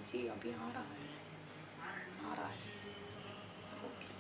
जी अभी आ रहा है, आ रहा है। Okay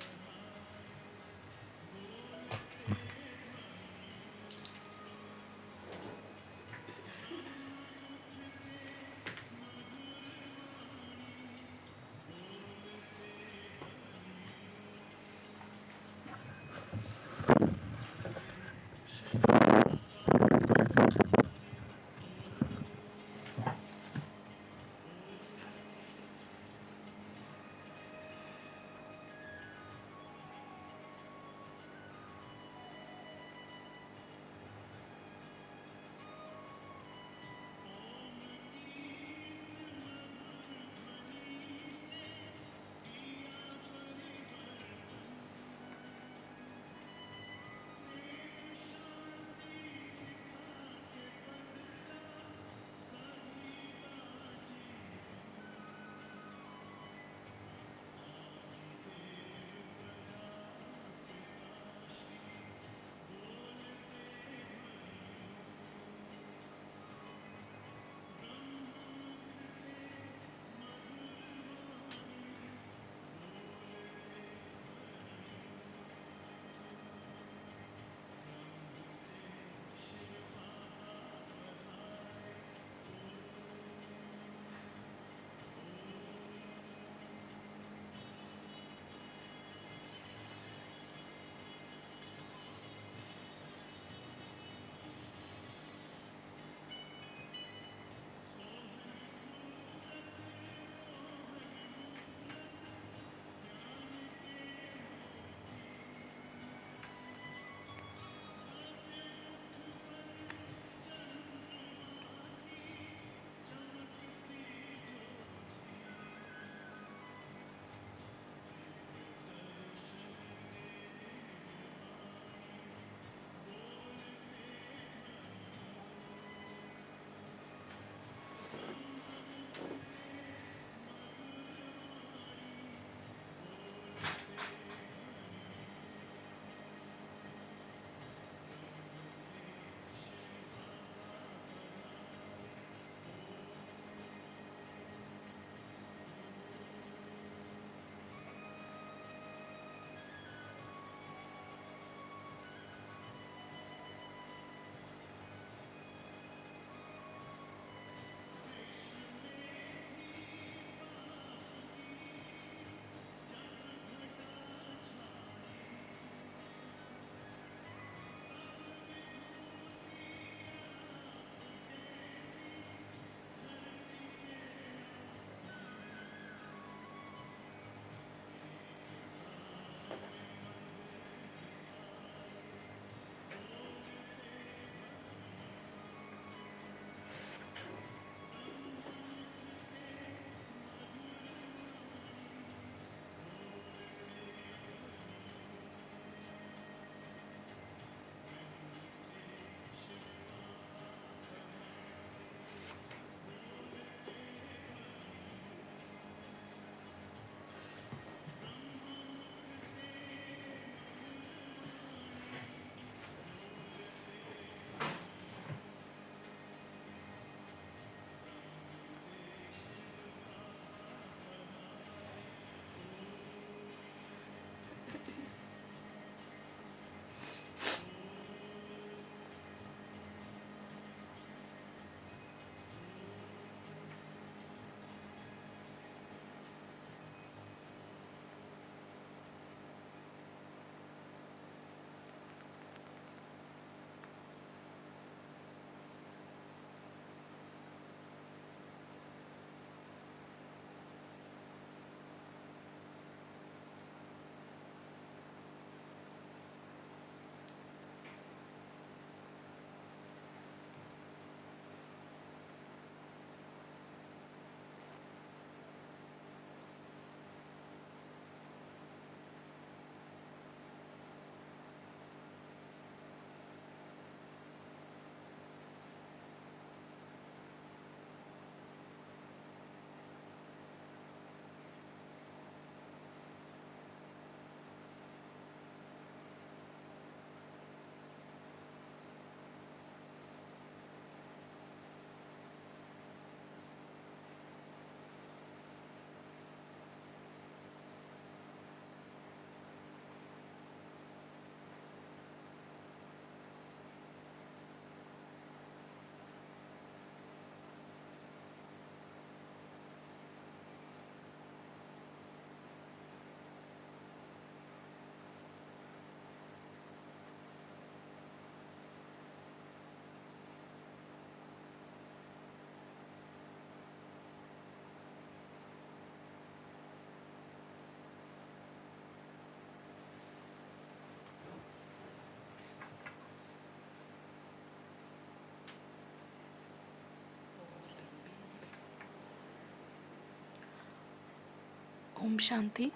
Om Shanti.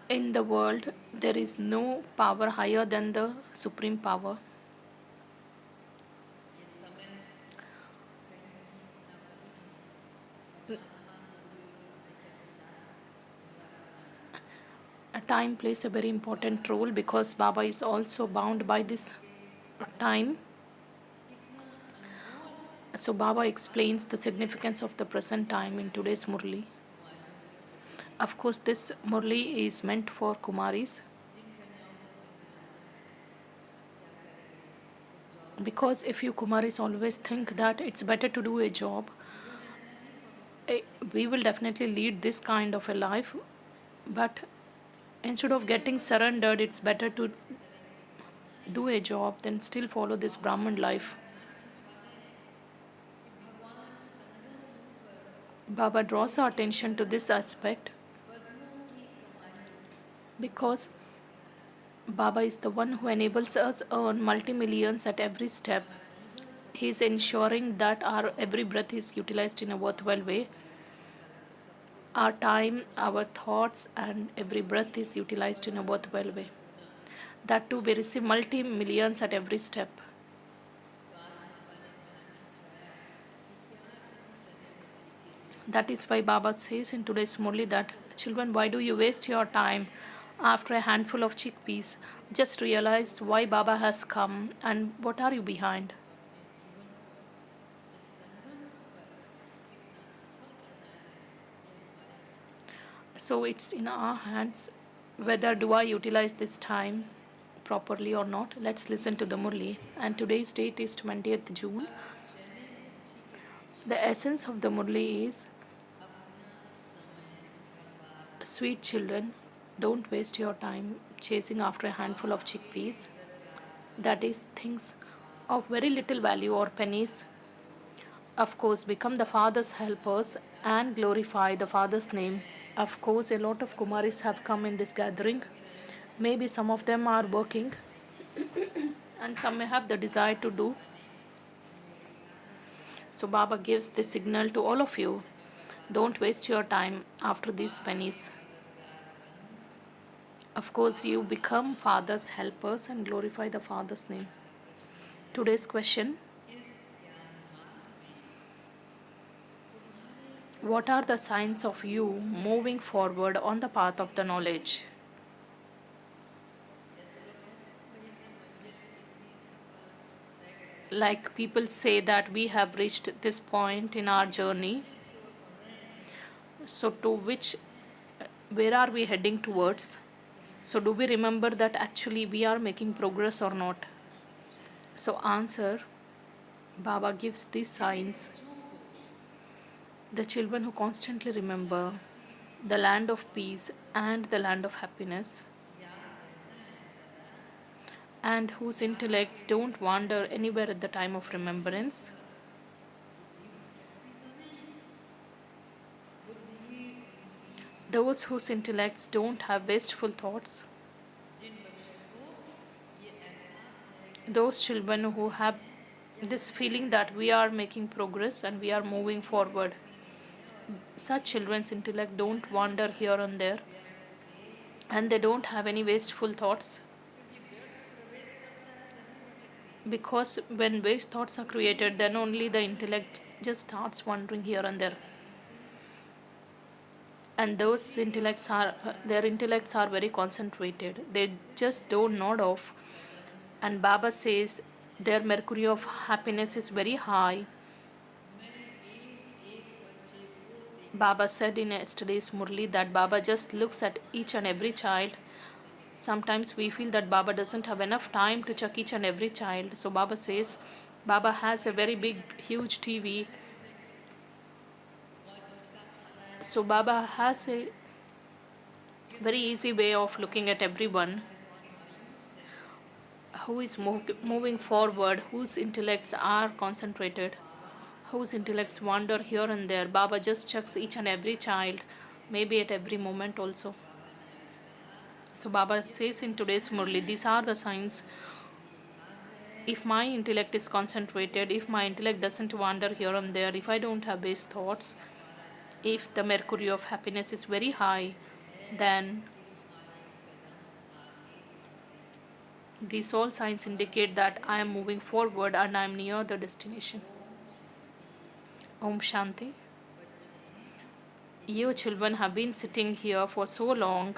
In the world, there is no power higher than the supreme power. Time plays a very important role because Baba is also bound by this time. So Baba explains the significance of the present time in today's Murli. Of course, this Murli is meant for Kumaris because if you Kumaris always think that it's better to do a job, we will definitely lead this kind of a life, but instead of getting surrendered, it's better to do a job than still follow this Brahman life. Baba draws our attention to this aspect because Baba is the one who enables us earn multi-millions at every step. He is ensuring that our every breath is utilized in a worthwhile way. Our time, our thoughts, and every breath is utilized in a worthwhile way. That too, we receive multi-millions at every step. That is why Baba says in today's Murli that, children, why do you waste your time after a handful of chickpeas? Just realize why Baba has come and what are you behind. So it's in our hands whether do I utilize this time properly or not. Let's listen to the Murli. And today's date is 20th June. The essence of the Murli is, sweet children, don't waste your time chasing after a handful of chickpeas, that is, things of very little value or pennies. Of course, become the Father's helpers and glorify the Father's name. Of course, a lot of Kumaris have come in this gathering. Maybe some of them are working and some may have the desire to do. So Baba gives this signal to all of you. Don't waste your time after these pennies. Of course, you become Father's helpers and glorify the Father's name. Today's question: what are the signs of you moving forward on the path of the knowledge? Like people say that we have reached this point in our journey. So where are we heading towards? So do we remember that actually we are making progress or not? So answer, Baba gives these signs. The children who constantly remember the land of peace and the land of happiness, and whose intellects don't wander anywhere at the time of remembrance, those whose intellects don't have wasteful thoughts, those children who have this feeling that we are making progress and we are moving forward. Such children's intellect don't wander here and there, and they don't have any wasteful thoughts. Because when waste thoughts are created, then only the intellect just starts wandering here and there. And those their intellects are very concentrated. They just don't nod off. And Baba says their mercury of happiness is very high. Baba said in yesterday's Murli that Baba just looks at each and every child. Sometimes we feel that Baba doesn't have enough time to check each and every child. So Baba says Baba has a very big, huge TV. So Baba has a very easy way of looking at everyone who is moving forward, whose intellects are concentrated, whose intellects wander here and there. Baba just checks each and every child, maybe at every moment also. So Baba says in today's Murli, these are the signs If my intellect is concentrated, if my intellect doesn't wander here and there, if I don't have base thoughts, if the mercury of happiness is very high, then these all signs indicate that I am moving forward and I am near the destination. Om Shanti. You children have been sitting here for so long.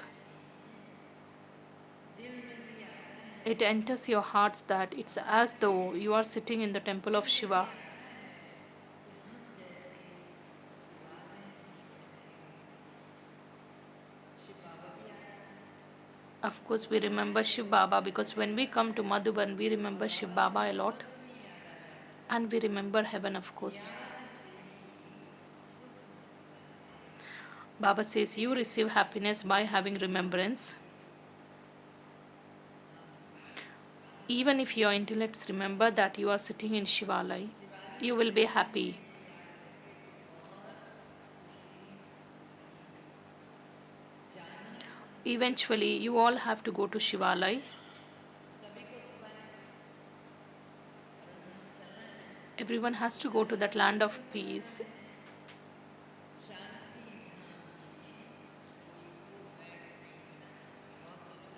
It enters your hearts that it's as though you are sitting in the temple of Shiva. Of course, we remember Shiv Baba because when we come to Madhuban, we remember Shiv Baba a lot. And we remember heaven, of course. Baba says you receive happiness by having remembrance. Even if your intellects remember that you are sitting in Shivalay, you will be happy. Eventually, you all have to go to Shivalay. Everyone has to go to that land of peace.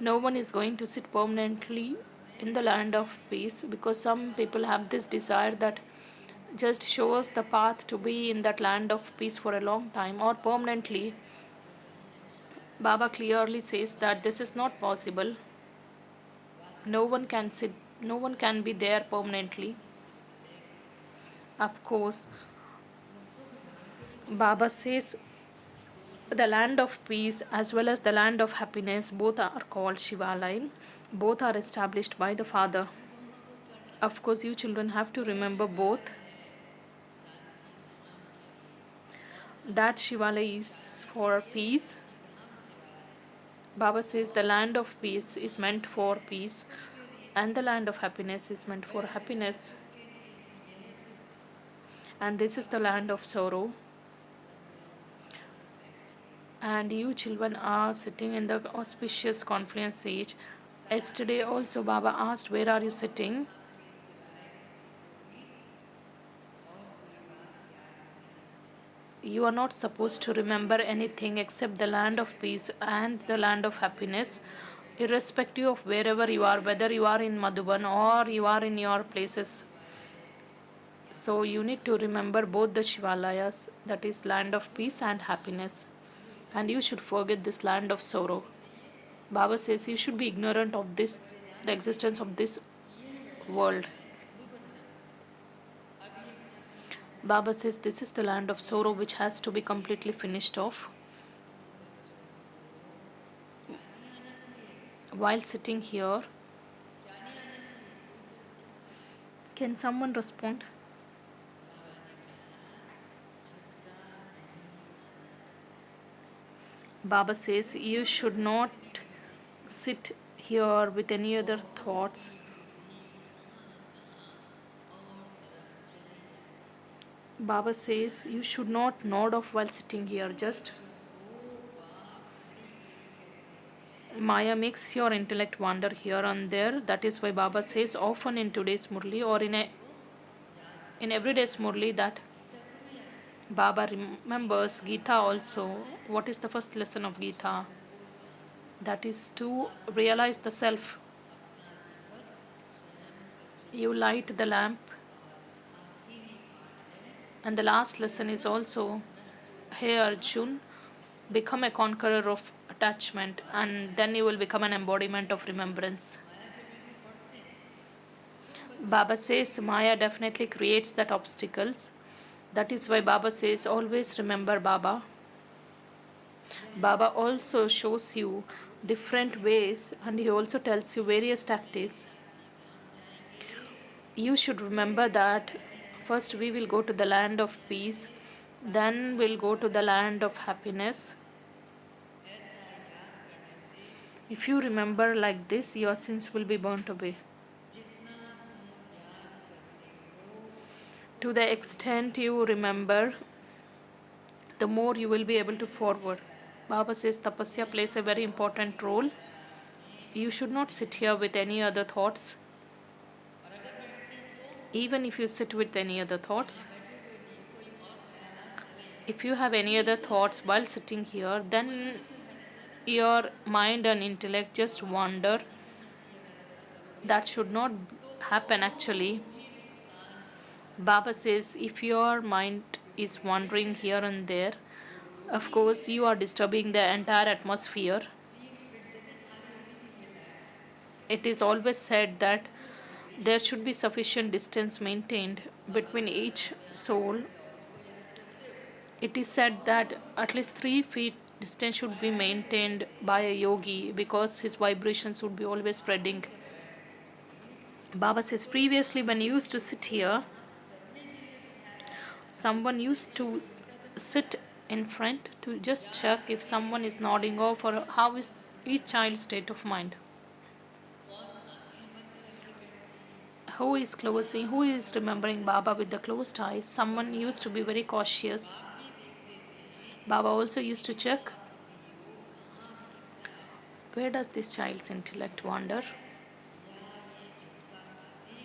No one is going to sit permanently in the land of peace because some people have this desire that just show us the path to be in that land of peace for a long time or permanently. Baba clearly says that this is not possible. No one can be there permanently. Of course, Baba says the land of peace as well as the land of happiness both are called Shivalay. Both are established by the Father. Of course, you children have to remember both. That Shivalay is for peace. Baba says the land of peace is meant for peace and the land of happiness is meant for happiness. And this is the land of sorrow. And you children are sitting in the auspicious confluence age. Yesterday also Baba asked, where are you sitting? You are not supposed to remember anything except the land of peace and the land of happiness, irrespective of wherever you are, whether you are in Madhuban or you are in your places. So you need to remember both the Shivalayas, that is land of peace and happiness. And you should forget this land of sorrow. Baba says you should be ignorant of this, the existence of this world. Baba says this is the land of sorrow which has to be completely finished off. While sitting here, can someone respond? Baba says you should not sit here with any other thoughts. Baba says you should not nod off while sitting here. Just Maya makes your intellect wander here and there. That is why Baba says often in today's Murli or in everyday's Murli that Baba remembers Gita also. What is the first lesson of Gita? That is to realize the self. You light the lamp. And the last lesson is also, hey Arjun, become a conqueror of attachment and then you will become an embodiment of remembrance. Baba says Maya definitely creates that obstacles. That is why Baba says always remember Baba. Baba also shows you different ways and he also tells you various tactics. You should remember that first we will go to the land of peace, then we'll go to the land of happiness. If you remember like this, your sins will be burnt away. To the extent you remember, the more you will be able to forward. Baba says tapasya plays a very important role. You should not sit here with any other thoughts. Even if you sit with any other thoughts, if you have any other thoughts while sitting here, then your mind and intellect just wander. That should not happen actually. Baba says if your mind is wandering here and there, of course you are disturbing the entire atmosphere. It is always said that there should be sufficient distance maintained between each soul. It is said that at least 3 feet distance should be maintained by a yogi because his vibrations would be always spreading. Baba says previously when you used to sit here, someone used to sit in front to just check if someone is nodding off or how is each child's state of mind. Who is closing, who is remembering Baba with the closed eyes? Someone used to be very cautious. Baba also used to check where does this child's intellect wander,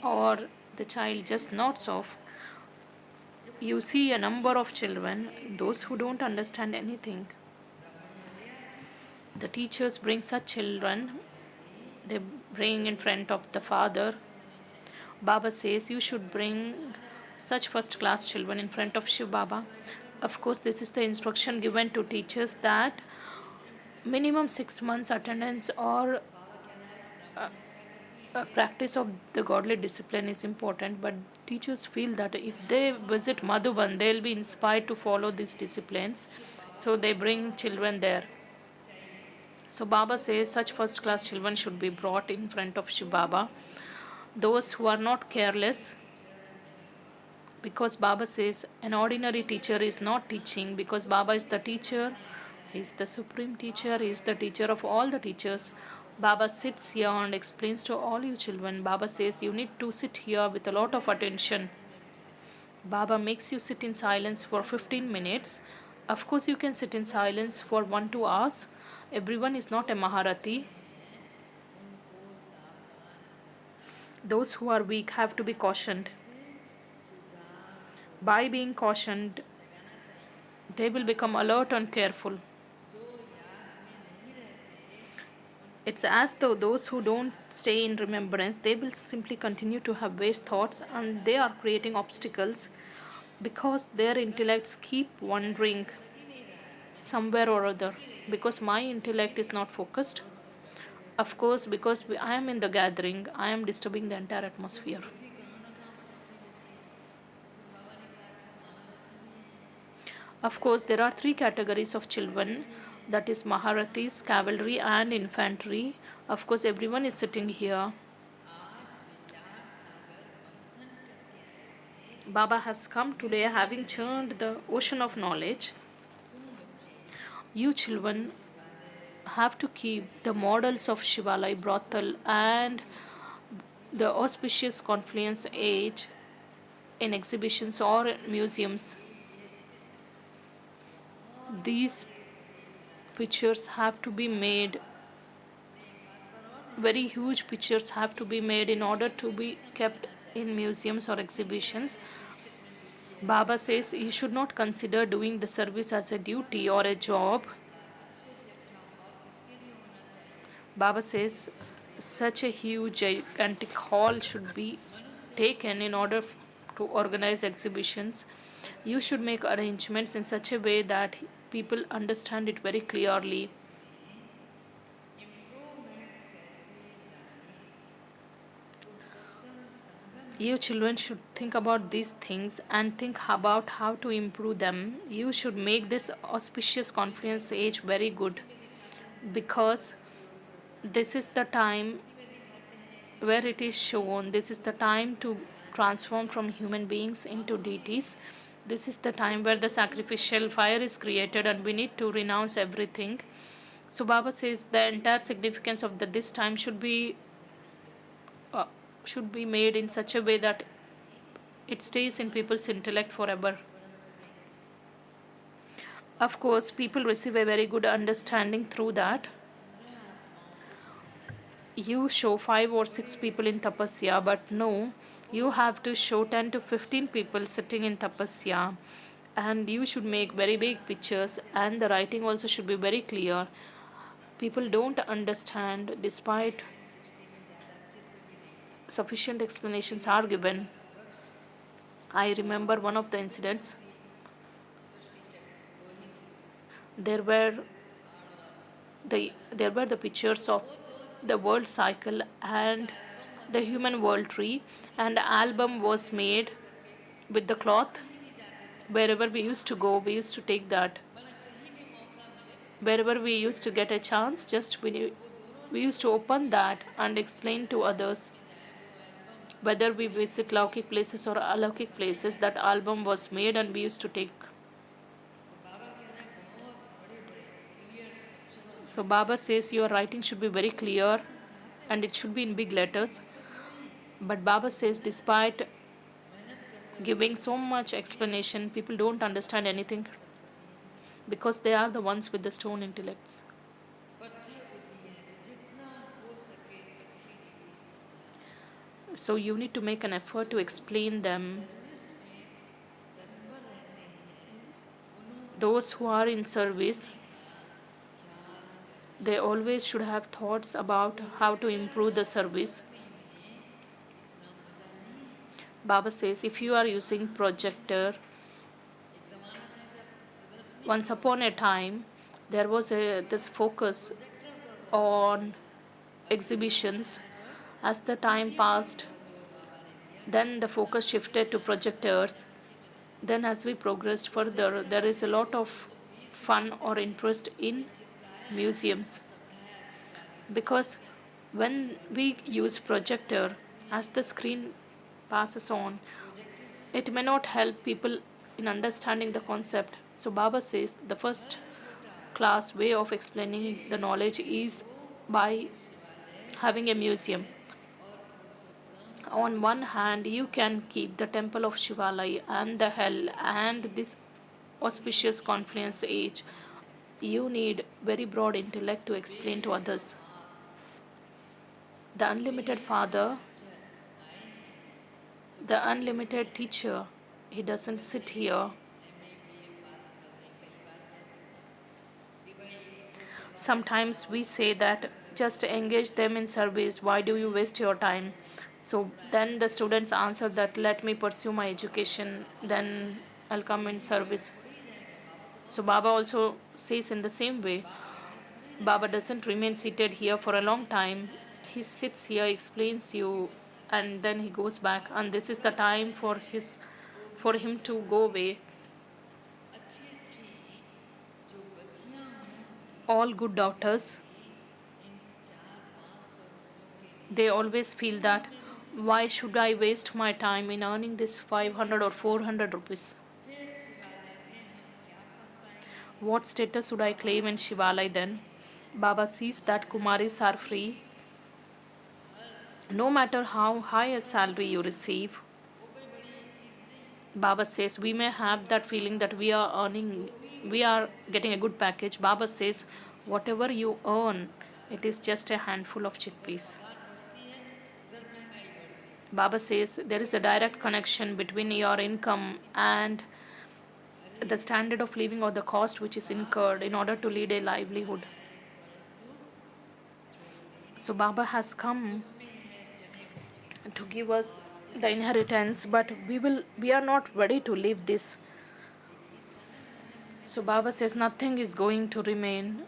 or the child just nods off. You see a number of children, those who don't understand anything. The teachers bring such children, they bring in front of the father. Baba says you should bring such first class children in front of Shiv Baba. Of course, this is the instruction given to teachers that minimum 6 months attendance or practice of the godly discipline is important, but teachers feel that if they visit Madhuban, they'll be inspired to follow these disciplines, so they bring children there. So Baba says such first class children should be brought in front of Shiv Baba. Those who are not careless, because Baba says an ordinary teacher is not teaching, because Baba is the teacher, he is the supreme teacher, he is the teacher of all the teachers. Baba sits here and explains to all you children. Baba says you need to sit here with a lot of attention. Baba makes you sit in silence for 15 minutes. Of course, you can sit in silence for 1-2 hours. Everyone is not a Maharati. Those who are weak have to be cautioned. By being cautioned, they will become alert and careful. It's as though those who don't stay in remembrance, they will simply continue to have waste thoughts and they are creating obstacles because their intellects keep wandering somewhere or other. Because my intellect is not focused. Of course, because I am in the gathering, I am disturbing the entire atmosphere. Of course, there are 3 categories of children, that is Maharathis, cavalry and infantry. Of course, everyone is sitting here. Baba has come today having churned the ocean of knowledge. You children have to keep the models of Shivalay brothel and the auspicious confluence age in exhibitions or museums. These pictures have to be made, very huge pictures have to be made in order to be kept in museums or exhibitions. Baba says you should not consider doing the service as a duty or a job. Baba says such a huge gigantic hall should be taken in order to organize exhibitions. You should make arrangements in such a way that people understand it very clearly. You children should think about these things and think about how to improve them. You should make this auspicious confluence age very good, because this is the time where it is shown, this is the time to transform from human beings into deities. This is the time where the sacrificial fire is created and we need to renounce everything. So Baba says the entire significance of this time should be made in such a way that it stays in people's intellect forever. Of course, people receive a very good understanding through that. You show 5 or 6 people in tapasya, but no, You have to show 10 to 15 people sitting in tapasya, and you should make very big pictures, and the writing also should be very clear. People don't understand despite sufficient explanations are given. I remember one of the incidents. There were the pictures of the world cycle and the human world tree, and the album was made with the cloth. Wherever we used to go, we used to take that. Wherever we used to get a chance, just we used to open that and explain to others. Whether we visit Laukik places or Alaukik places, that album was made and we used to take. So Baba says your writing should be very clear and it should be in big letters. But Baba says despite giving so much explanation, people don't understand anything because they are the ones with the stone intellects. So you need to make an effort to explain them. Those who are in service, they always should have thoughts about how to improve the service. Baba says if you are using projector, once upon a time there was this focus on exhibitions. As the time passed, then the focus shifted to projectors. Then as we progressed further, there is a lot of fun or interest in museums, because when we use projector, as the screen passes on, it may not help people in understanding the concept. So Baba says the first class way of explaining the knowledge is by having a museum. On one hand, you can keep the temple of Shivalay and the hell and this auspicious confluence age. You need very broad intellect to explain to others. The unlimited father, the unlimited teacher, he doesn't sit here. Sometimes we say that just engage them in service. Why do you waste your time? So then the students answer that let me pursue my education, then I'll come in service. So Baba also says in the same way. Baba doesn't remain seated here for a long time. He sits here, explains you, and then he goes back. And this is the time for him to go away. All good daughters, they always feel that why should I waste my time in earning this 500 or 400 rupees? What status should I claim in Shivalay then? Baba sees that Kumaris are free. No matter how high a salary you receive, Baba says we may have that feeling that we are getting a good package. Baba says whatever you earn, it is just a handful of chickpeas. Baba says there is a direct connection between your income and the standard of living or the cost which is incurred in order to lead a livelihood. So Baba has come to give us the inheritance, but we are not ready to live this. So Baba says nothing is going to remain.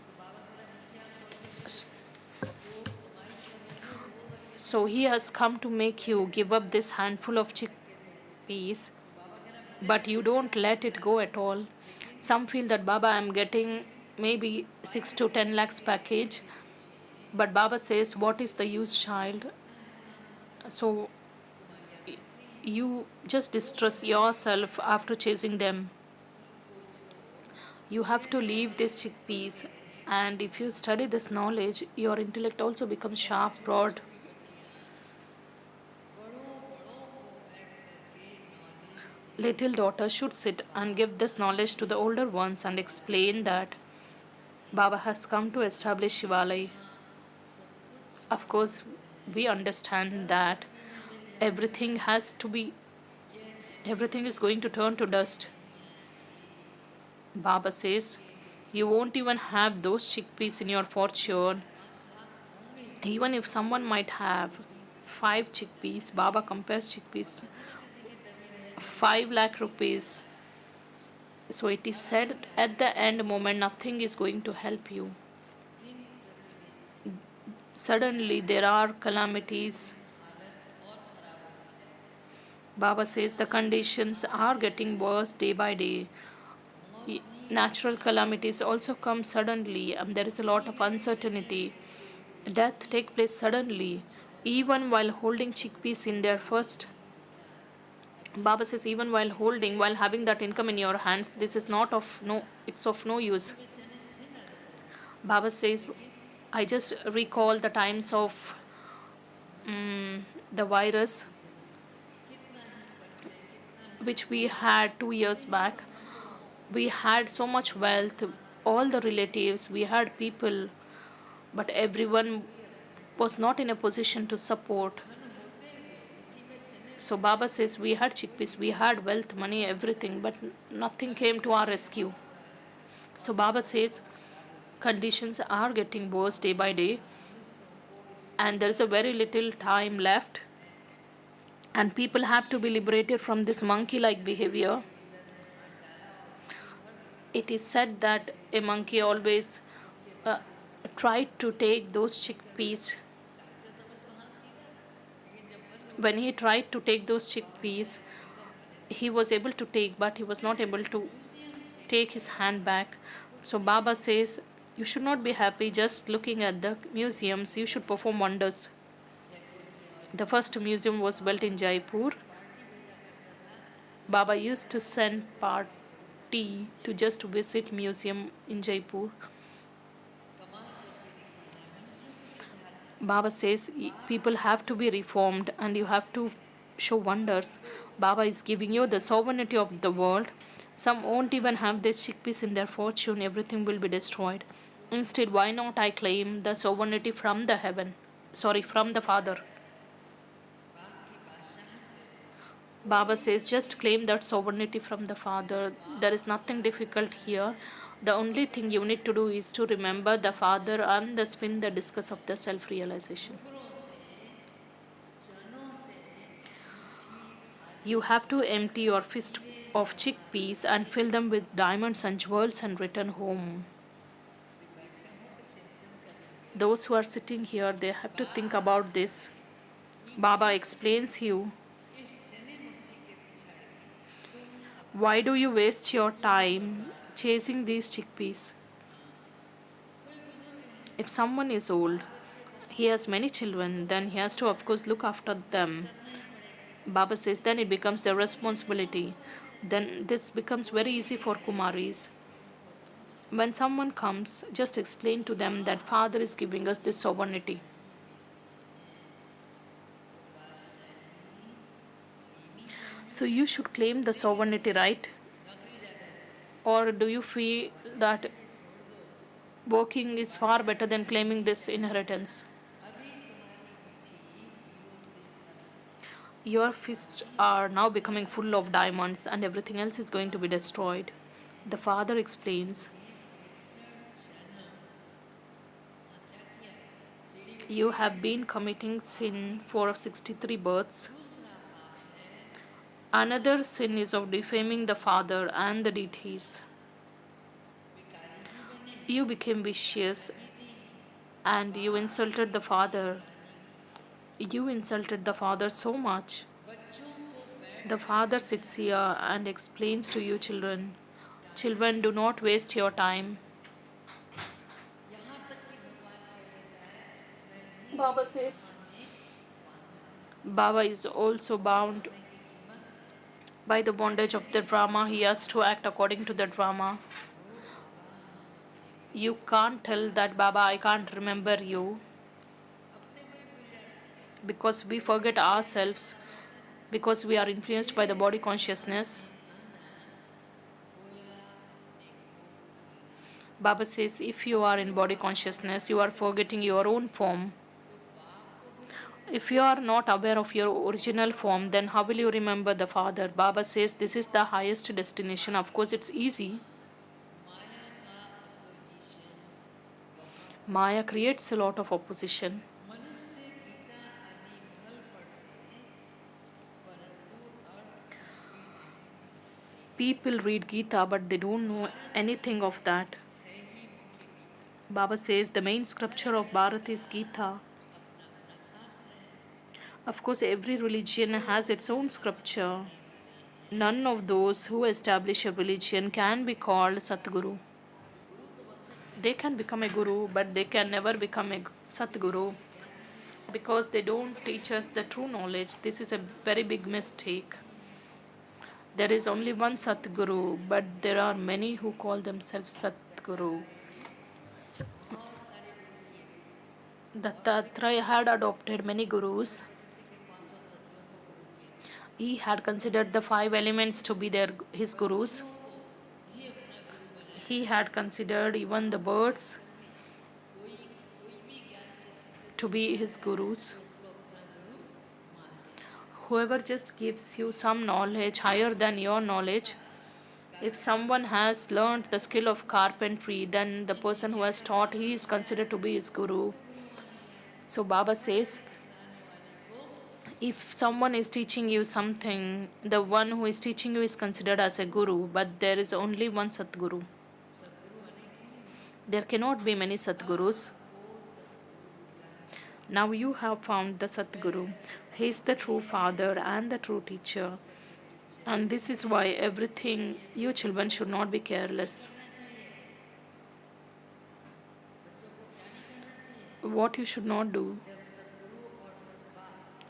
So he has come to make you give up this handful of chickpeas, but you don't let it go at all. Some feel that Baba, I'm getting maybe 6 to 10 lakhs package, but Baba says what is the use, child? So you just distress yourself after chasing them. You have to leave these chickpeas, and if you study this knowledge, your intellect also becomes sharp, broad. Little daughter should sit and give this knowledge to the older ones and explain that Baba has come to establish Shivalay. Of course, we understand that everything has to be, everything is going to turn to dust. Baba says, you won't even have those chickpeas in your fortune. Even if someone might have 5 chickpeas, Baba compares chickpeas 5 lakh rupees. So it is said at the end moment, nothing is going to help you. Suddenly there are calamities. Baba says the conditions are getting worse day by day. Natural calamities also come suddenly, and there is a lot of uncertainty. Death takes place suddenly, even while holding chickpeas in their first. Baba says, even while having that income in your hands, this is not of no, it's of no use. Baba says, I just recall the times of the virus which we had 2 years back. We had so much wealth, all the relatives, we had people, but everyone was not in a position to support. So Baba says, we had chickpeas, we had wealth, money, everything, but nothing came to our rescue. So Baba says, conditions are getting worse day by day, and there is a very little time left, and people have to be liberated from this monkey like behavior. It is said that a monkey always uh, tried to take those chickpeas. When he tried to take those chickpeas, he was able to take, but he was not able to take his hand back. So Baba says, you should not be happy just looking at the museums, you should perform wonders. The first museum was built in Jaipur. Baba used to send party to just visit museum in Jaipur. Baba says people have to be reformed and you have to show wonders. Baba is giving you the sovereignty of the world. Some won't even have this chickpeas in their fortune, everything will be destroyed. Instead, why not I claim the sovereignty from the heaven? Sorry, from the Father. Baba says, just claim that sovereignty from the Father. There is nothing difficult here. The only thing you need to do is to remember the Father and the spin the discus of the self realization. You have to empty your fist of chickpeas and fill them with diamonds and jewels and return home. Those who are sitting here, they have to think about this. Baba explains you. Why do you waste your time chasing these chickpeas? If someone is old, he has many children, then he has to, of course, look after them. Baba says, then it becomes their responsibility. Then this becomes very easy for Kumaris. When someone comes, just explain to them that Father is giving us this sovereignty. So you should claim the sovereignty, right? Or do you feel that working is far better than claiming this inheritance? Your fists are now becoming full of diamonds and everything else is going to be destroyed. The Father explains, you have been committing sin for 63 births. Another sin is of defaming the Father and the deities. You became vicious and you insulted the Father. You insulted the Father so much. The Father sits here and explains to you, children. Children, do not waste your time. Baba says, Baba is also bound by the bondage of the drama. He has to act according to the drama. You can't tell that, Baba, I can't remember you. Because we forget ourselves, because we are influenced by the body consciousness. Baba says, if you are in body consciousness, you are forgetting your own form. If you are not aware of your original form, then how will you remember the Father? Baba says this is the highest destination. Of course, it's easy. Maya creates a lot of opposition. People read Gita, but they don't know anything of that. Baba says the main scripture of Bharat is Gita. Of course, every religion has its own scripture. None of those who establish a religion can be called Satguru. They can become a guru, but they can never become a Satguru because they don't teach us the true knowledge. This is a very big mistake. There is only one Satguru, but there are many who call themselves Satguru. Dattatreya had adopted many gurus. He had considered the five elements to be his gurus. He had considered even the birds to be his gurus. Whoever just gives you some knowledge higher than your knowledge, if someone has learned the skill of carpentry, then the person who has taught, he is considered to be his guru. So Baba says, if someone is teaching you something, the one who is teaching you is considered as a guru, but there is only one Satguru. There cannot be many Satgurus. Now you have found the Satguru. He is the true father and the true teacher. And this is why everything, you children should not be careless. What you should not do.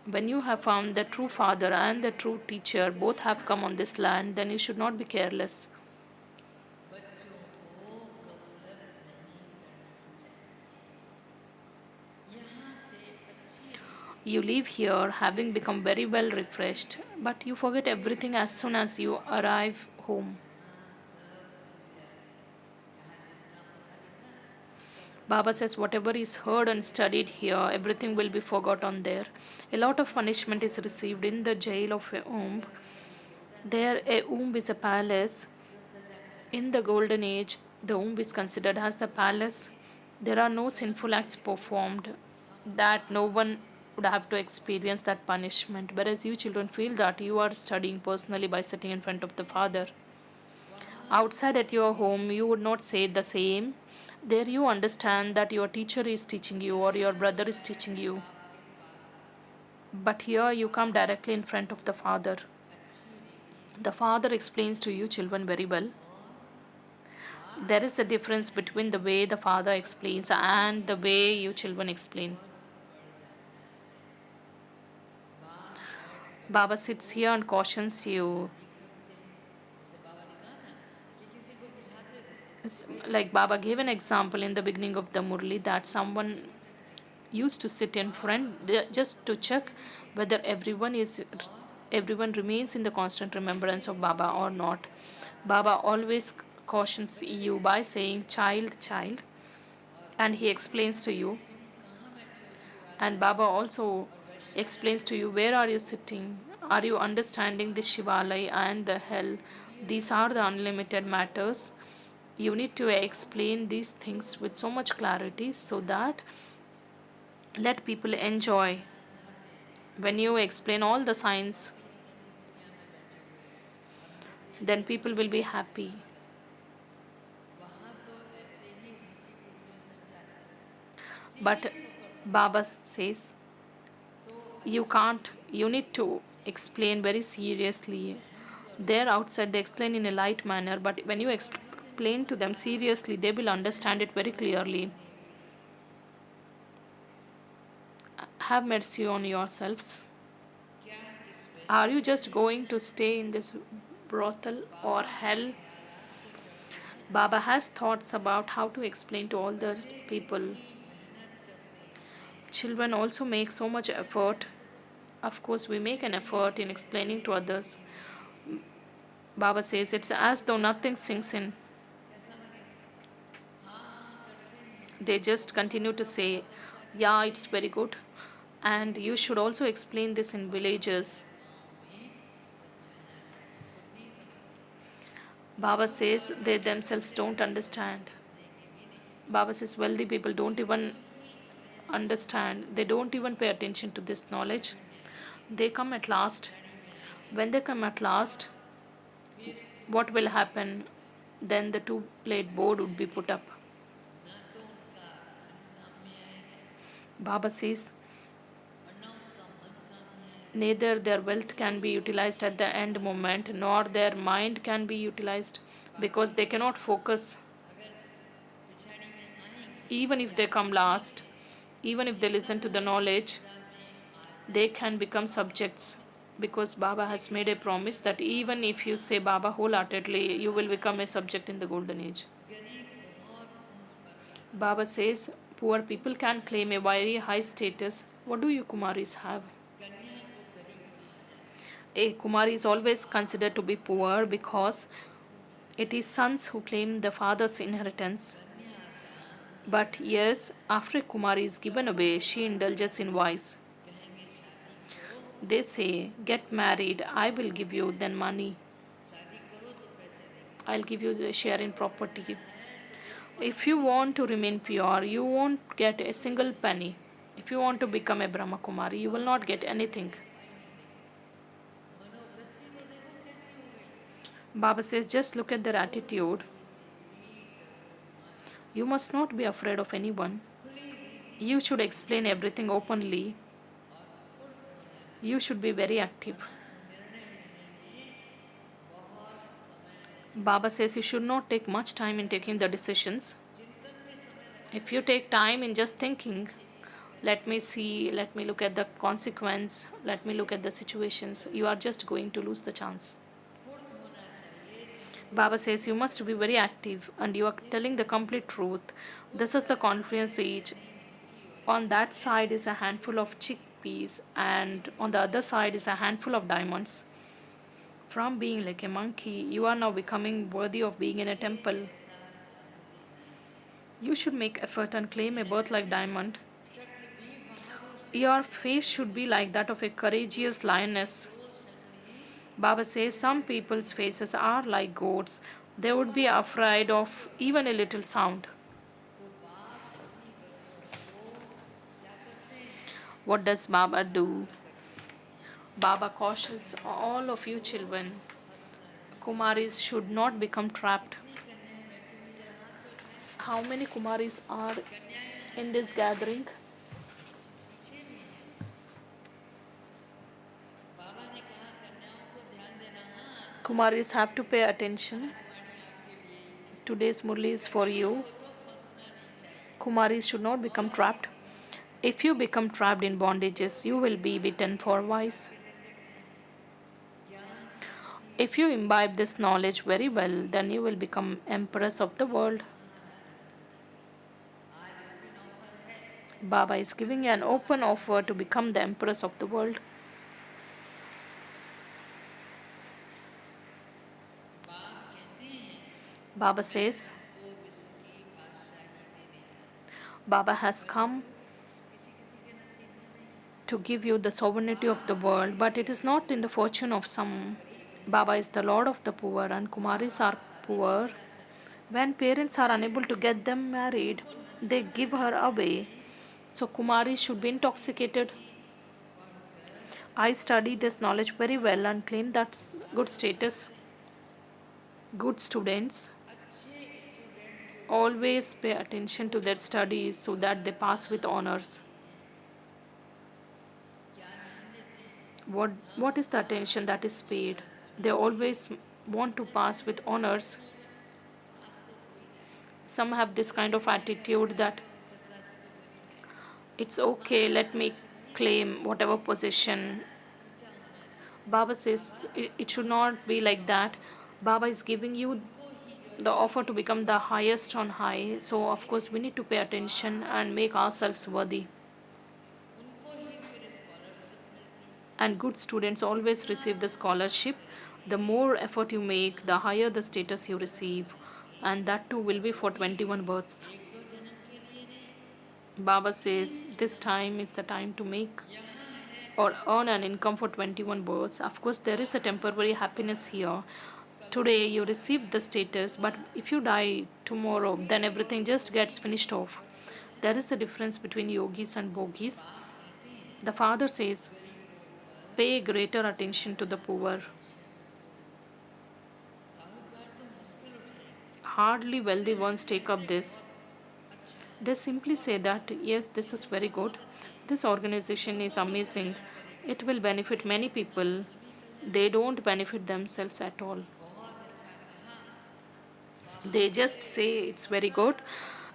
When you have found the true father and the true teacher, both have come on this land, then you should not be careless. You leave here having become very well refreshed, but you forget everything as soon as you arrive home. Baba says whatever is heard and studied here, everything will be forgotten there. A lot of punishment is received in the jail of a womb. There a womb is a palace. In the golden age, the womb is considered as the palace. There are no sinful acts performed that no one would have to experience that punishment. Whereas you children feel that you are studying personally by sitting in front of the Father. Outside at your home, you would not say the same. There you understand that your teacher is teaching you or your brother is teaching you. But here you come directly in front of the Father. The Father explains to you children very well. There is a difference between the way the Father explains and the way you children explain. Baba sits here and cautions you. Like Baba gave an example in the beginning of the Murli that someone used to sit in front just to check whether everyone remains in the constant remembrance of Baba or not. Baba always cautions you by saying child, child, and he explains to you. And Baba also explains to you where are you sitting. Are you understanding the shivalay and the hell? These are the unlimited matters. You need to explain these things with so much clarity so that let people enjoy. When you explain all the signs, then people will be happy. But Baba says, you need to explain very seriously. There outside they explain in a light manner, but when you explain to them seriously, they will understand it very clearly. Have mercy on yourselves. Are you just going to stay in this brothel or hell? Baba has thoughts about how to explain to all the people. Children also make so much effort. Of course, we make an effort in explaining to others. Baba says it's as though nothing sinks in. They just continue to say, yeah, it's very good. And you should also explain this in villages. Baba says they themselves don't understand. Baba says wealthy people don't even understand, they don't even pay attention to this knowledge. They come at last. When they come at last, what will happen? Then the two plate board would be put up. Baba says neither their wealth can be utilized at the end moment nor their mind can be utilized, because they cannot focus. Even if they come last, even if they listen to the knowledge, they can become subjects, because Baba has made a promise that even if you say Baba wholeheartedly, you will become a subject in the golden age. Baba says poor people can claim a very high status. What do you Kumaris have? A Kumari is always considered to be poor because it is sons who claim the father's inheritance. But yes, after a Kumari is given away, she indulges in vice. They say, get married, I will give you then money. I'll give you the share in property. If you want to remain pure, you won't get a single penny. If you want to become a Brahma Kumari, you will not get anything. Baba says, just look at their attitude. You must not be afraid of anyone. You should explain everything openly. You should be very active. Baba says you should not take much time in taking the decisions. If you take time in just thinking, let me see, let me look at the consequence, let me look at the situations, you are just going to lose the chance. Baba says you must be very active and you are telling the complete truth. This is the conference age. On that side is a handful of chickpeas, and on the other side is a handful of diamonds. From being like a monkey, you are now becoming worthy of being in a temple. You should make effort and claim a birth like diamond. Your face should be like that of a courageous lioness. Baba says some people's faces are like goats. They would be afraid of even a little sound. What does Baba do? Baba cautions all of you children. Kumaris should not become trapped. How many Kumaris are in this gathering? Kumaris have to pay attention. Today's Murli is for you. Kumaris should not become trapped. If you become trapped in bondages, you will be beaten for vice. If you imbibe this knowledge very well, then you will become empress of the world. Baba is giving you an open offer to become the empress of the world. Baba says, Baba has come to give you the sovereignty of the world, but it is not in the fortune of some. Baba is the Lord of the poor, and Kumaris are poor. When parents are unable to get them married, they give her away. So Kumaris should be intoxicated. I study this knowledge very well and claim that good status. Good students always pay attention to their studies so that they pass with honors. What is the attention that is paid? They always want to pass with honors. Some have this kind of attitude that it's okay, let me claim whatever position. Baba says it should not be like that. Baba is giving you the offer to become the highest on high. So, of course, we need to pay attention and make ourselves worthy. And good students always receive the scholarship. The more effort you make, the higher the status you receive, and that too will be for 21 births. Baba says this time is the time to make or earn an income for 21 births. Of course, there is a temporary happiness here. Today you receive the status, but if you die tomorrow, then everything just gets finished off. There is a difference between yogis and bogis. The father says, pay greater attention to the poor. Hardly wealthy ones take up this. They simply say that, yes, this is very good. This organization is amazing. It will benefit many people. They don't benefit themselves at all. They just say it's very good.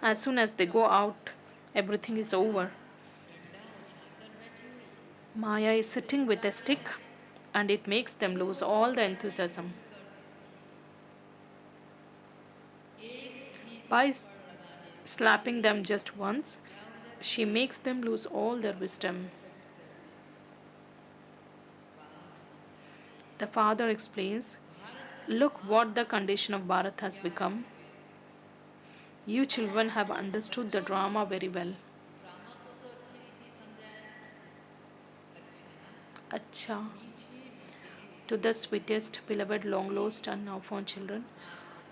As soon as they go out, everything is over. Maya is sitting with a stick and it makes them lose all the enthusiasm. By slapping them just once, she makes them lose all their wisdom. The father explains, look what the condition of Bharat has become. You children have understood the drama very well. Acha. To the sweetest, beloved, long lost, and now found children,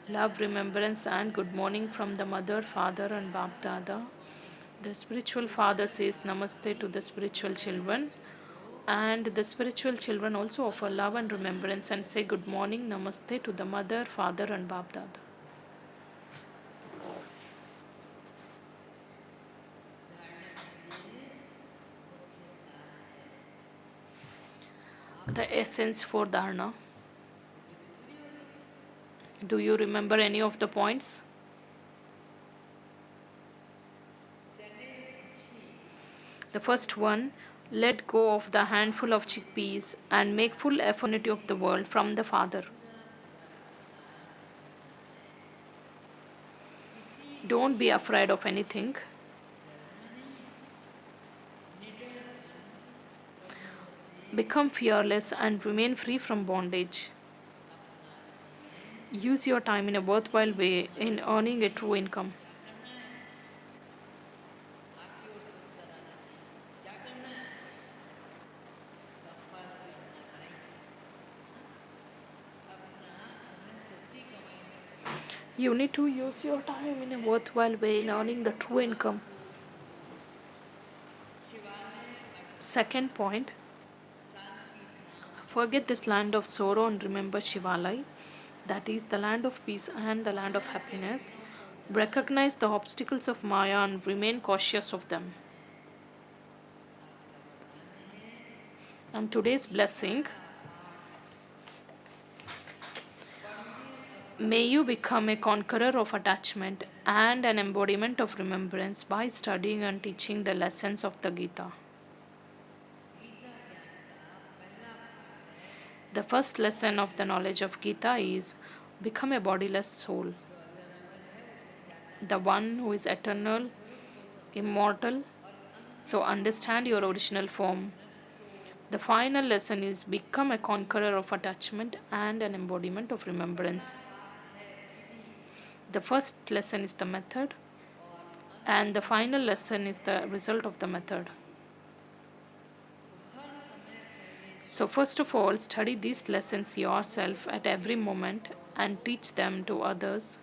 love, remembrance, and good morning from the mother, father, and Bap Dada. The spiritual father says namaste to the spiritual children, and the spiritual children also offer love and remembrance and say good morning, namaste to the mother, father, and Bap Dada. The essence for dharana. Do you remember any of the points? The first one, let go of the handful of chickpeas and make full affinity of the world from the Father. Don't be afraid of anything. Become fearless and remain free from bondage. Use your time in a worthwhile way in earning a true income. You need to use your time in a worthwhile way in earning the true income. Second point, forget this land of sorrow and remember Shivalay, that is the land of peace and the land of happiness. Recognize the obstacles of Maya and remain cautious of them. And today's blessing, may you become a conqueror of attachment and an embodiment of remembrance by studying and teaching the lessons of the Gita. The first lesson of the knowledge of Gita is become a bodiless soul. The one who is eternal, immortal. So understand your original form. The final lesson is become a conqueror of attachment and an embodiment of remembrance. The first lesson is the method, and the final lesson is the result of the method. So, first of all, study these lessons yourself at every moment and teach them to others.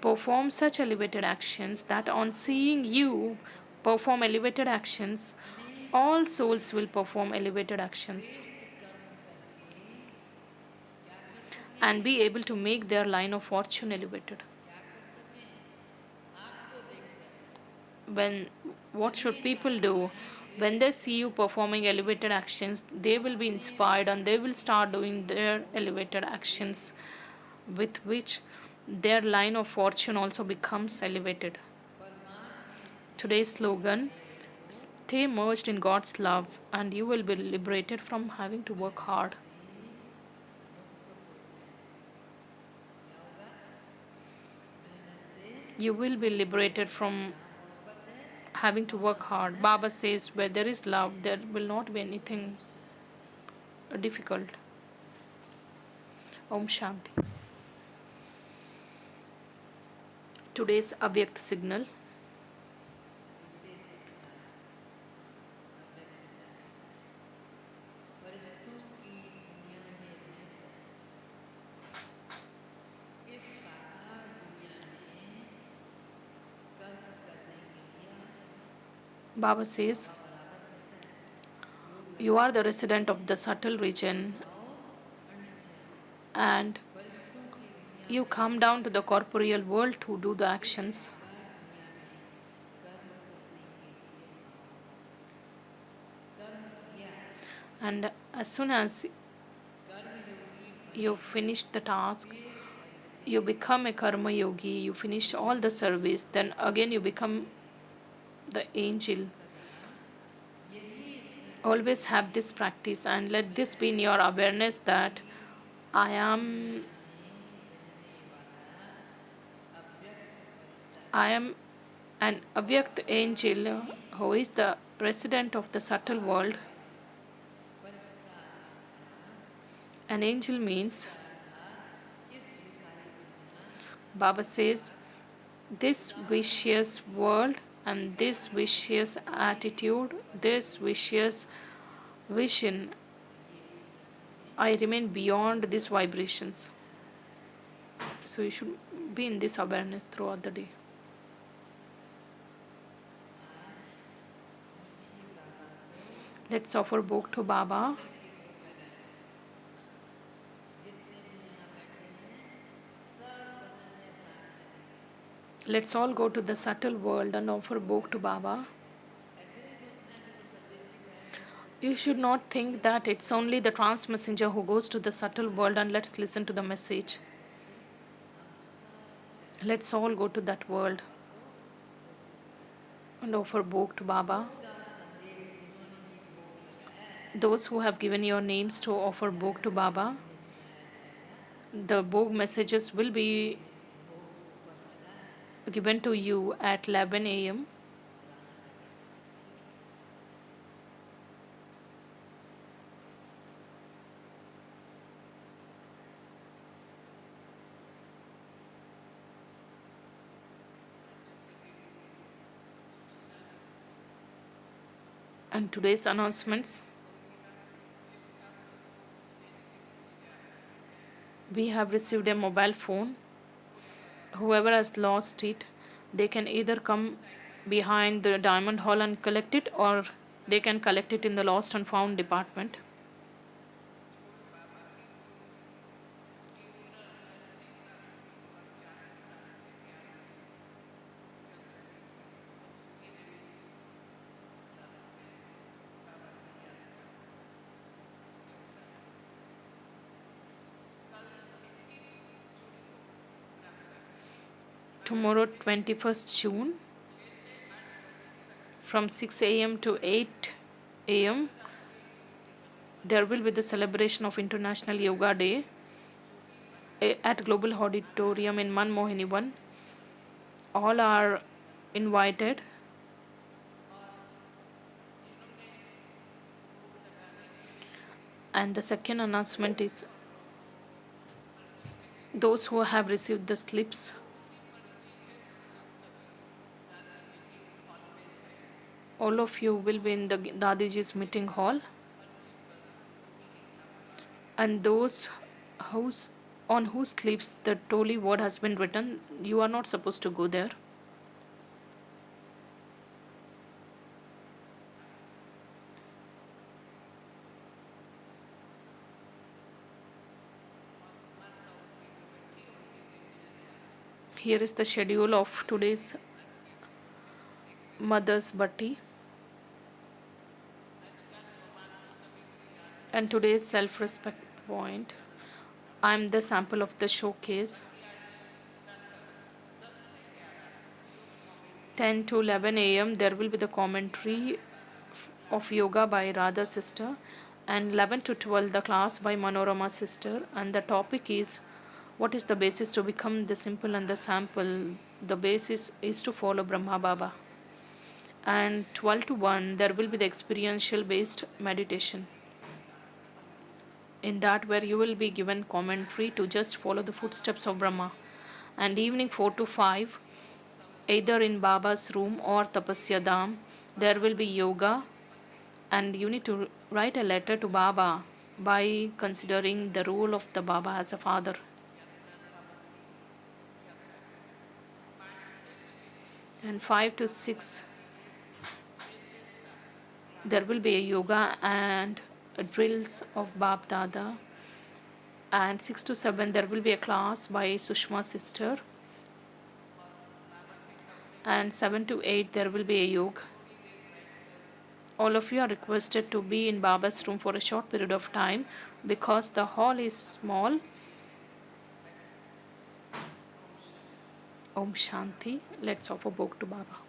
Perform such elevated actions that on seeing you perform elevated actions, all souls will perform elevated actions and be able to make their line of fortune elevated. What should people do? When they see you performing elevated actions, they will be inspired and they will start doing their elevated actions, with which their line of fortune also becomes elevated. Today's slogan, stay merged in God's love and you will be liberated from having to work hard. You will be liberated from having to work hard. Baba says, where there is love, there will not be anything difficult. Om Shanti. Today's Avyakt signal. Baba says, you are the resident of the subtle region and you come down to the corporeal world to do the actions. And as soon as you finish the task, you become a karma yogi, you finish all the service, then again you become the angel. Always have this practice and let this be in your awareness that I am I am an avyakt angel who is the resident of the subtle world. An angel means, Baba says, this vicious world and this vicious attitude, this vicious vision, I remain beyond these vibrations. So you should be in this awareness throughout the day. Let's offer bhog to Baba. Let's all go to the subtle world and offer bhog to Baba. You should not think that it's only the trance messenger who goes to the subtle world and let's listen to the message. Let's all go to that world and offer bhog to Baba. Those who have given your names to offer bhog to Baba, the bhog messages will be given to you at 11 a.m. And today's announcements. We have received a mobile phone. Whoever has lost it, they can either come behind the Diamond Hall and collect it, or they can collect it in the Lost and Found department. Tomorrow, 21st June, from 6 a.m. to 8 a.m., there will be the celebration of International Yoga Day at Global Auditorium in Manmohini 1. All are invited. And the second announcement is those who have received the slips, all of you will be in the Dadiji's meeting hall. And those on whose slips the Toli word has been written, you are not supposed to go there. Here is the schedule of today's Mother's Bhatti and today's self-respect point. I am the sample of the showcase. 10 to 11 a.m. there will be the commentary of yoga by Radha sister, and 11 to 12 the class by Manorama sister, and the topic is what is the basis to become the simple and the sample. The basis is to follow Brahma Baba. And 12 to 1 there will be the experiential based meditation. In that, where you will be given commentary to just follow the footsteps of Brahma. And evening 4 to 5, either in Baba's room or Tapasya Dham, there will be yoga, and you need to write a letter to Baba by considering the role of the Baba as a father. And 5 to 6, there will be a yoga and drills of Bab Dada. And 6 to 7 there will be a class by Sushma sister. And 7 to 8 there will be a yoga. All of you are requested to be in Baba's room for a short period of time because the hall is small. Om Shanti. Let's offer bhog to Baba.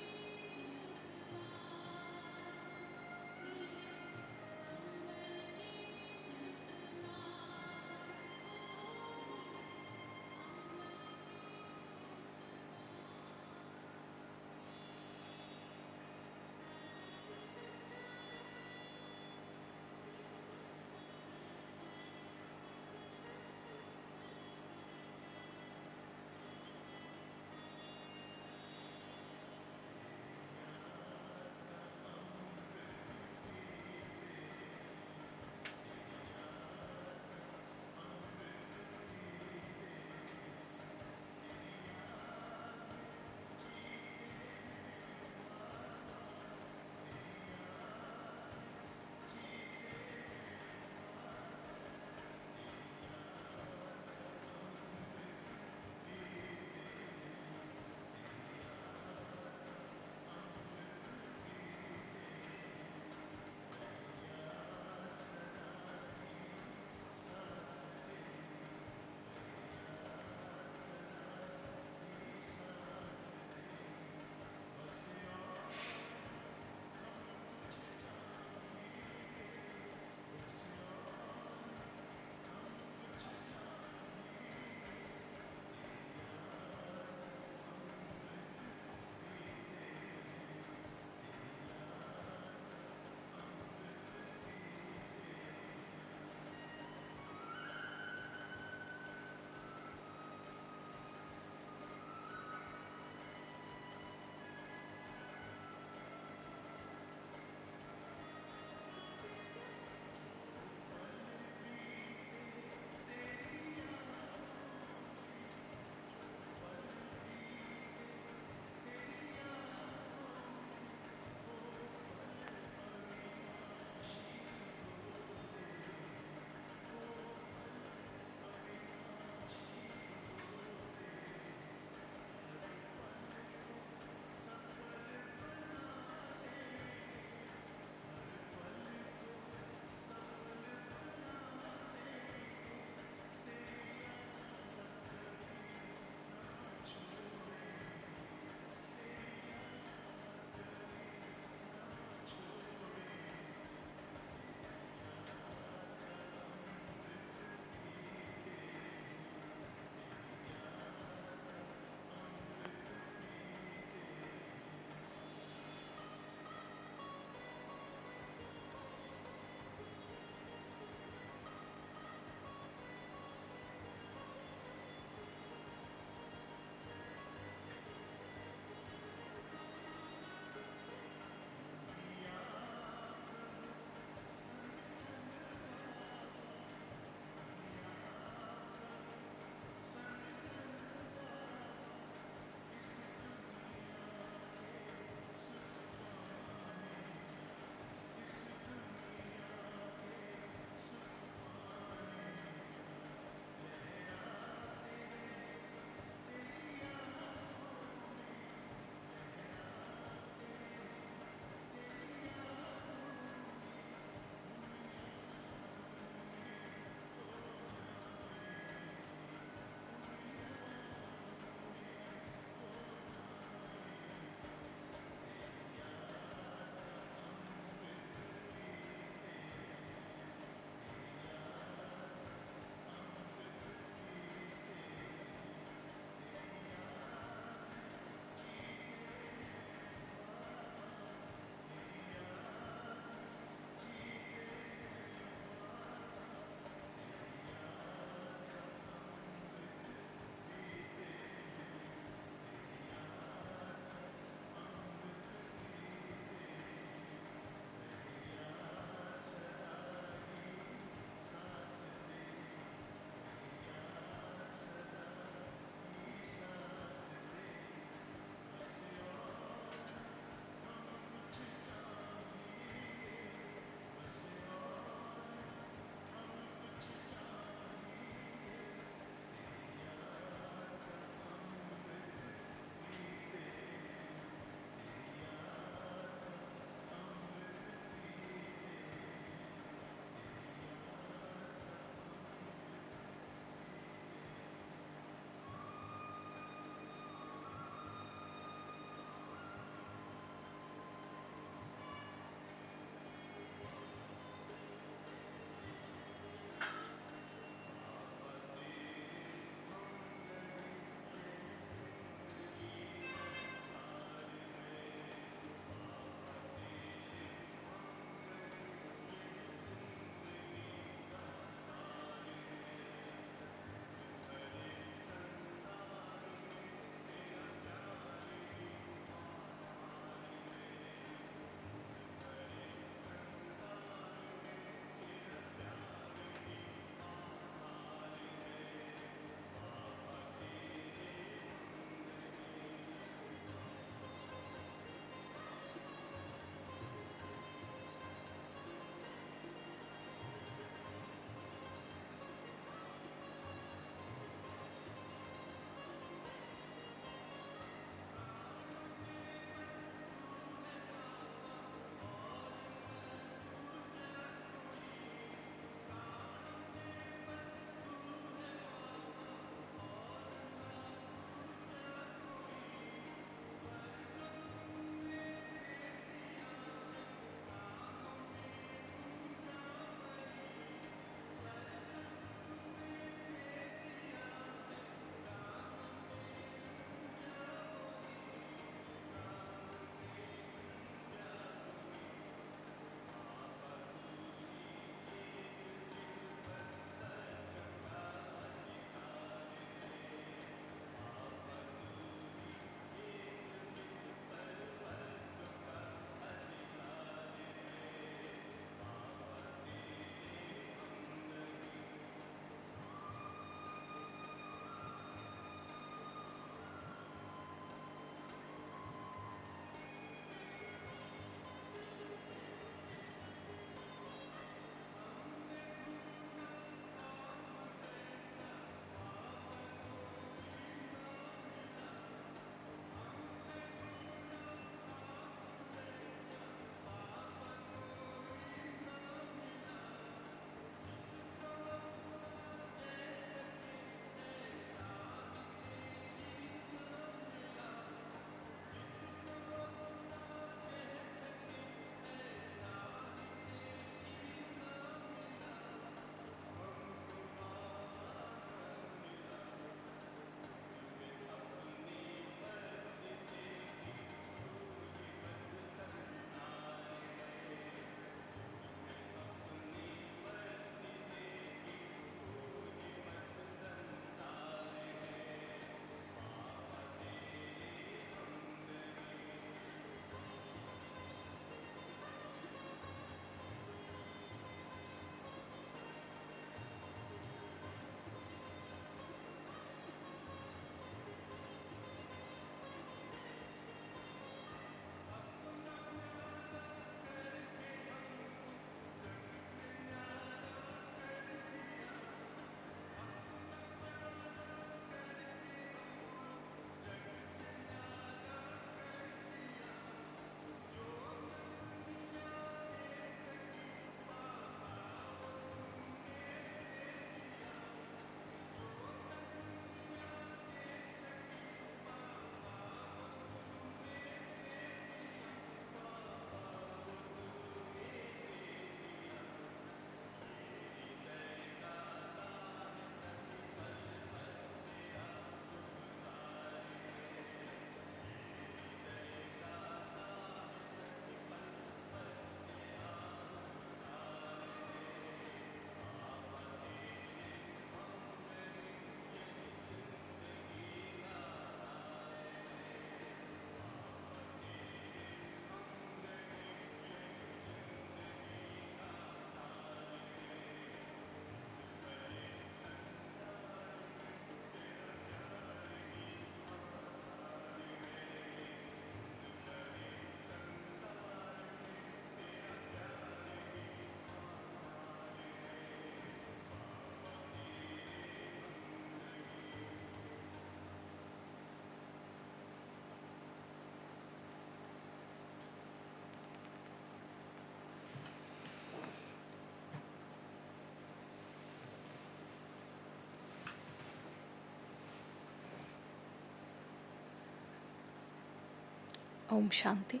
Om Shanti.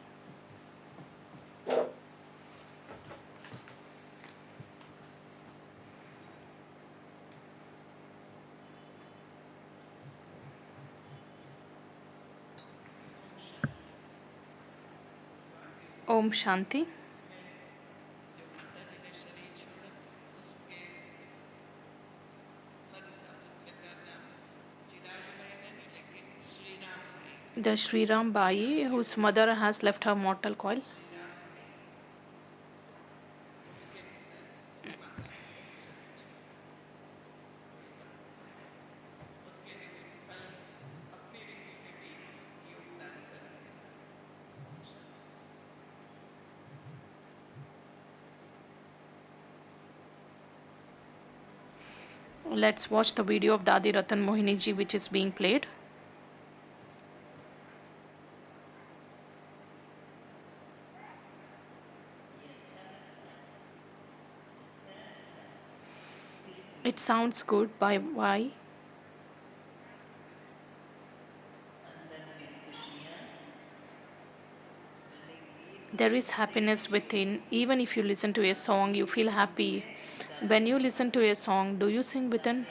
Om Shanti. The Sri Ram Bai, whose mother has left her mortal coil. Let's watch the video of Dadi Ratan Mohini ji which is being played. It sounds good. By why? There is happiness within. Even if you listen to a song, you feel happy. When you listen to a song, do you sing within?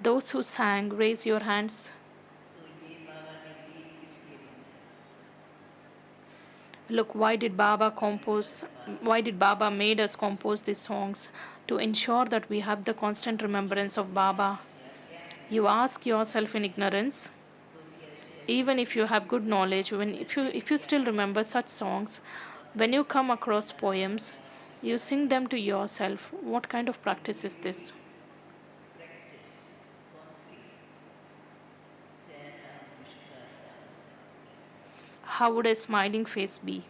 Those who sang, raise your hands. Look, why did Baba made us compose these songs? To ensure that we have the constant remembrance of Baba. You ask yourself in ignorance, even if you have good knowledge, if you still remember such songs, when you come across poems, you sing them to yourself. What kind of practice is this? How would a smiling face be?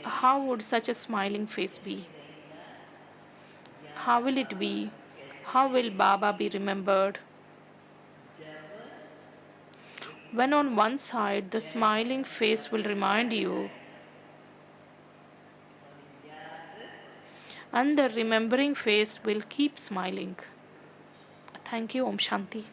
How would such a smiling face be? How will it be? How will Baba be remembered? When on one side the smiling face will remind you, and the remembering face will keep smiling. Thank you. Om Shanti.